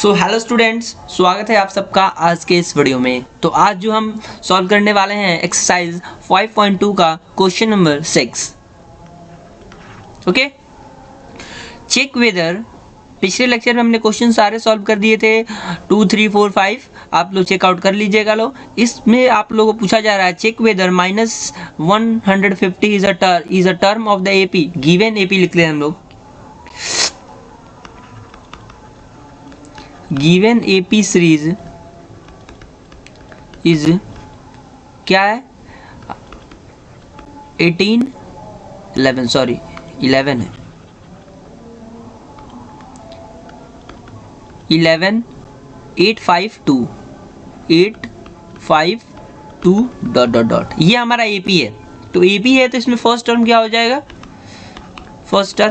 So hello students, स्वागत है आप सबका आज के इस वीडियो में। तो आज जो हम सॉल्व करने वाले हैं एक्सरसाइज 5.2 का question number 6। Okay, check whether. पिछले लेक्चर में हमने क्वेश्चन सारे सॉल्व कर दिए थे 2, 3, 4, 5। आप लोग चेकआउट कर लीजिएगा। लो इसमें आप लोगों को पूछा जा रहा है check whether -150 is a term of the AP. Given AP लिख ले हम लोग। गिवन एपी सीरीज इज क्या है 11 है 852 डॉट। ये हमारा एपी है। तो एपी है तो इसमें फर्स्ट टर्म क्या हो जाएगा? फर्स्ट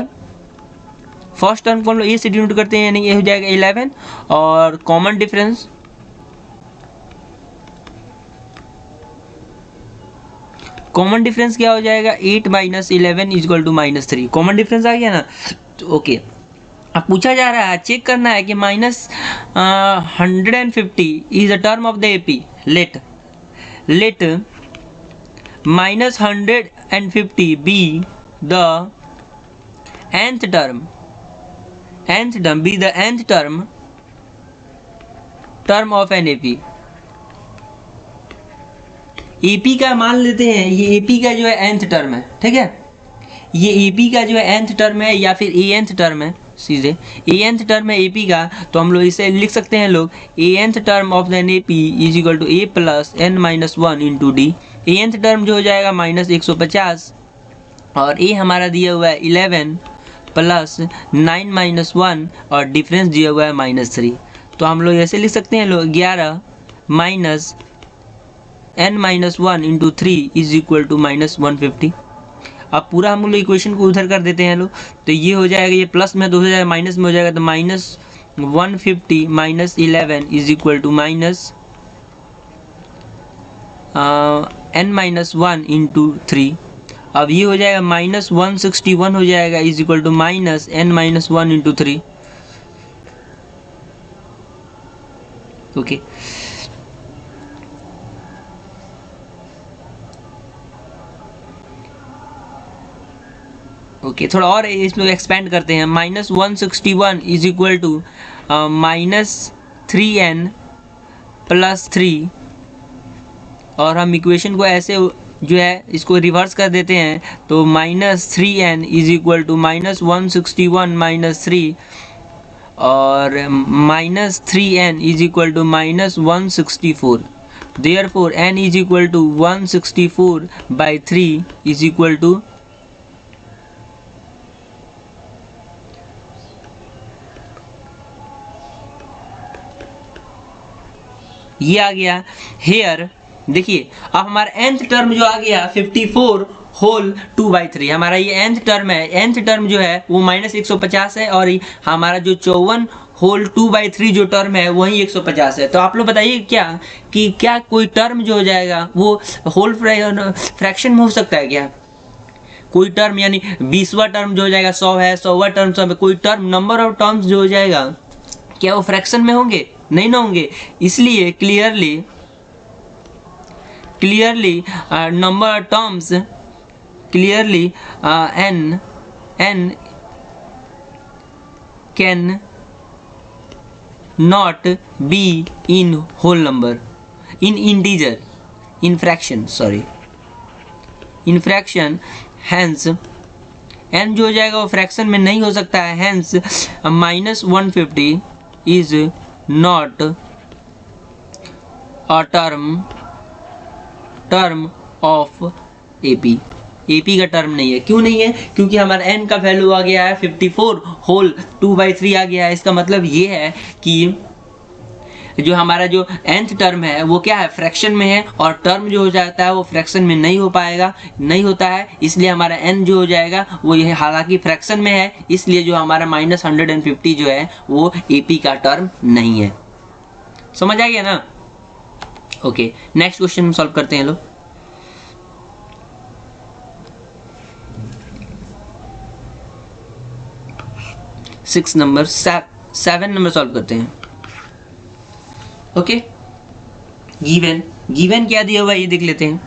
टर्म को हम लोग ए से डिनोट करते हैं, यानी ये हो जाएगा 11 और कॉमन डिफरेंस क्या हो जाएगा 8 - 11 = -3। कॉमन डिफरेंस आ गया ना। तो ओके, अब पूछा जा रहा है चेक करना है कि -150 is a term of the AP. Let -150 be the nth term be the nth term of an AP। AP का मान लेते हैं, ये AP का जो है nth टर्म है, ठीक है। ये AP का जो है nth टर्म है या फिर anth टर्म है, सीधे anth टर्म है AP का। तो हम लोग इसे लिख सकते हैं लोग anth term of an AP is equal to A + n - 1 × D। anth term जो हो जाएगा -150 और A हमारा दिया हुआ है 11 + 9 - 1 और डिफरेंस दिया हुआ है -3। तो हम लोग ऐसे लिख सकते हैं लोग 11 - n - 1 × 3 इज इक्वल टू -150। अब पूरा हम लोग इक्वेशन को उधर कर देते हैं लोग। तो ये हो जाएगा, ये प्लस में तो हो जाएगा, माइनस में हो जाएगा। तो -150 - 11 इज इक्वल टू -n - 1 × 3। अब ये हो जाएगा -161 हो जाएगा is equal to -n - 1 × 3। Okay, थोड़ा और इसमें एक्सपेंड करते हैं। -161 इज इक्वल टू -3n + 3 और हम इक्वेशन को ऐसे जो है इसको रिवर्स कर देते हैं। तो -3n इज इक्वल टू -161 - 3 और -3n is equal to -164। Therefore n is equal to 164/3 is equal to ये आ गया हेयर। देखिए अब हमारा nth टर्म जो आ गया 54 होल 2/3। हमारा ये nth टर्म है। nth टर्म जो है वो -150 है और हमारा जो 54 होल 2/3 जो टर्म है वही 150 है। तो आप लोग बताइए क्या कोई टर्म जो हो जाएगा वो होल फ्रैक्शन में हो सकता है क्या? कोई टर्म यानी 20वां टर्म जो हो जाएगा 100 है, 100वां टर्म 100 है। कोई टर्म नंबर ऑफ टर्म्स जो हो जाएगा क्या वो फ्रैक्शन में होंगे? नहीं ना होंगे। इसलिए clearly number terms n can not be in whole number, in integer, in fraction, hence n जो हो जाएगा वो फ्रैक्शन में नहीं हो सकता है। Hence -150 is not a term of AP. AP का टर्म नहीं है। क्यों नहीं है? क्योंकि हमारा n का वैल्यू आ गया है 54 होल 2/3 आ गया है। इसका मतलब ये है कि जो हमारा जो nth टर्म है वो क्या है, फ्रैक्शन में है और टर्म जो हो जाता है वो फ्रैक्शन में नहीं होता है। इसलिए हमारा n जो हो जाएगा वो ये हालांकि फ्रैक्शन में है, इसलिए जो हमारा -150 जो है वो एपी का टर्म नहीं है। समझ आ गया ना? ओके, नेक्स्ट क्वेश्चन हम सॉल्व करते हैं लोग। 6 नंबर 7 नंबर सॉल्व करते हैं। ओके, गिवन क्या दिया हुआ है ये देख लेते हैं।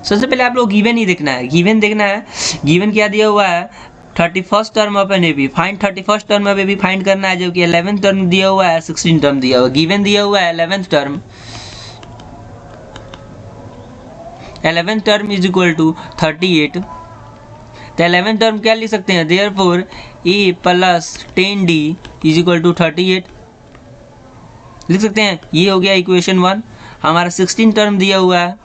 सबसे पहले आप लोग गिवन ही देखना है, गिवन देखना है। गिवन क्या दिया हुआ है, 31st term of an AP, find 31st term of AP find करना है, जो कि 11th टर्म दिया हुआ है, 16 टर्म दिया हुआ है। गिवन दिया हुआ है 11th term, 11th term is equal to 38। तो 11th टर्म क्या लिख सकते हैं, therefore a plus 10d is equal to 38 लिख सकते हैं। ये हो गया इक्वेशन 1। हमारा 16 टर्म दिया हुआ है,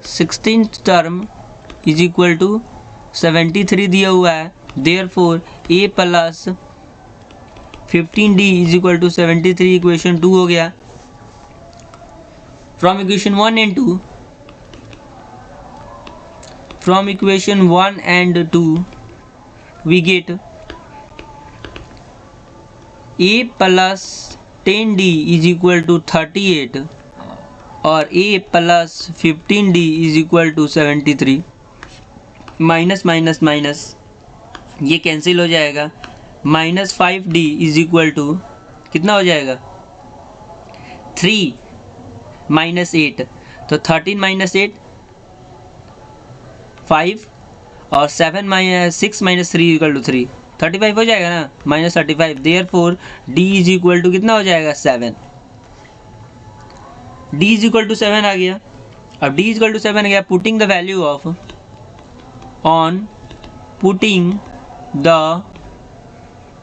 16 टर्म इज इक्वल टू 73 दिया हुआ है, therefore a plus 15d is equal to 73, equation 2 हो गया। From equation 1 and 2, from equation 1 and 2 we get a plus 10d is equal to 38 और a plus 15d is equal to 73। Minus minus minus ये cancel हो जाएगा, minus 5d is equal to कितना हो जाएगा, 3 minus 8, तो 13 माइनस 8 5 और 6 minus 3 equal to 3, 35 हो जाएगा ना, minus 35। Therefore d is equal to कितना हो जाएगा, 7। d इज इक्वल टू 7 आ गया। अब d इज इक्वल टू 7 आ गया, putting the value of putting the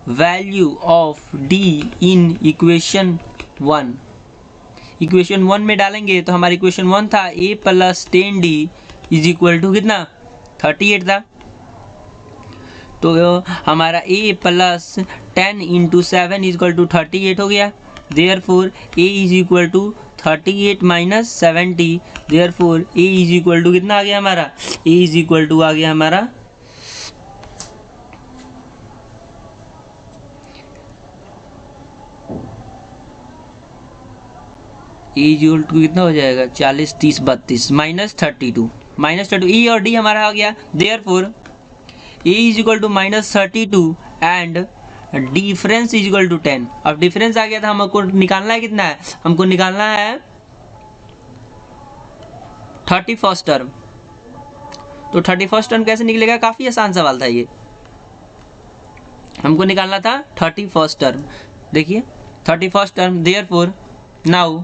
value of d in equation 1, equation 1 में डालेंगे तो हमारी इक्वेशन 1 था a plus 10d is equal to कितना, 38 था। तो हमारा a plus 10 into 7 is equal to 38 हो गया। Therefore a is equal to 38 minus 70, therefore a is equal to कितना आ गया हमारा, a इज इक्वल टू आ गया हमारा a इज इक्वल टू कितना हो जाएगा, 40 30 32 माइनस 32, माइनस 32 e और d हमारा आ गया। Therefore a is equal to minus 32 and difference is equal to 10। अब डिफरेंस आ गया था, हमको निकालना है कितना है, हमको निकालना है 31st टर्म। तो 31st टर्म कैसे निकलेगा, काफी आसान सवाल था ये, हमको निकालना था 31st टर्म। देखिए 31st term, therefore now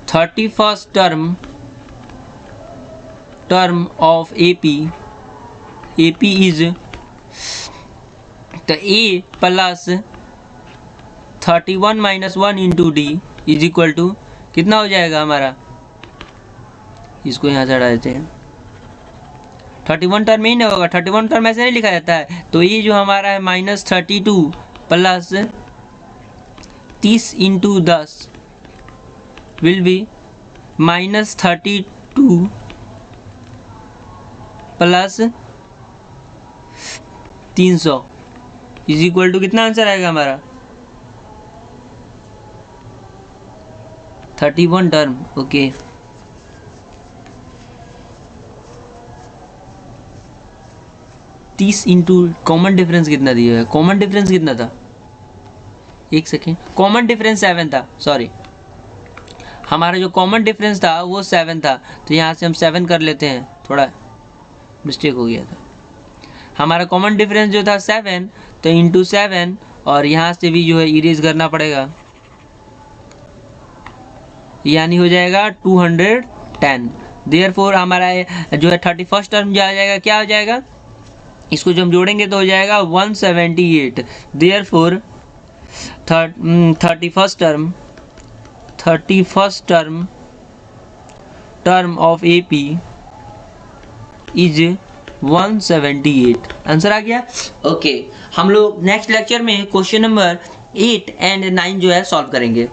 31st term of AP is the A plus 31 minus 1 into D is equal to कितना हो जाएगा हमारा, इसको यहाँ से हटा देते हैं। 31 टर्म ही नहीं होगा, 31 टर्म ऐसे नहीं लिखा जाता है। तो ये जो हमारा है minus 32 plus 30 into 10 will be minus 32 plus 300 is equal to कितना आंसर आएगा हमारा, 31 टर्म। ओके, तीस इंटू कॉमन डिफरेंस कितना दिया है, कॉमन डिफरेंस कितना था, एक सेकेंड, कॉमन डिफरेंस 7 था, सॉरी हमारा जो कॉमन डिफरेंस था वो 7 था। तो यहाँ से हम 7 कर लेते हैं, थोड़ा मिस्टेक हो गया था। हमारा कॉमन डिफरेंस जो था 7, तो इंटू 7 और यहाँ से भी जो है इरेज करना पड़ेगा, यानी हो जाएगा 210। देयरफॉर हमारा जो है 31st टर्म जो आ जाएगा, क्या हो जाएगा, इसको जो हम जोड़ेंगे तो हो जाएगा 178। Therefore 31st term of AP is 178। Answer आ गया। ओके, हम लोग नेक्स्ट लेक्चर में क्वेश्चन नंबर 8 एंड 9 जो है सॉल्व करेंगे।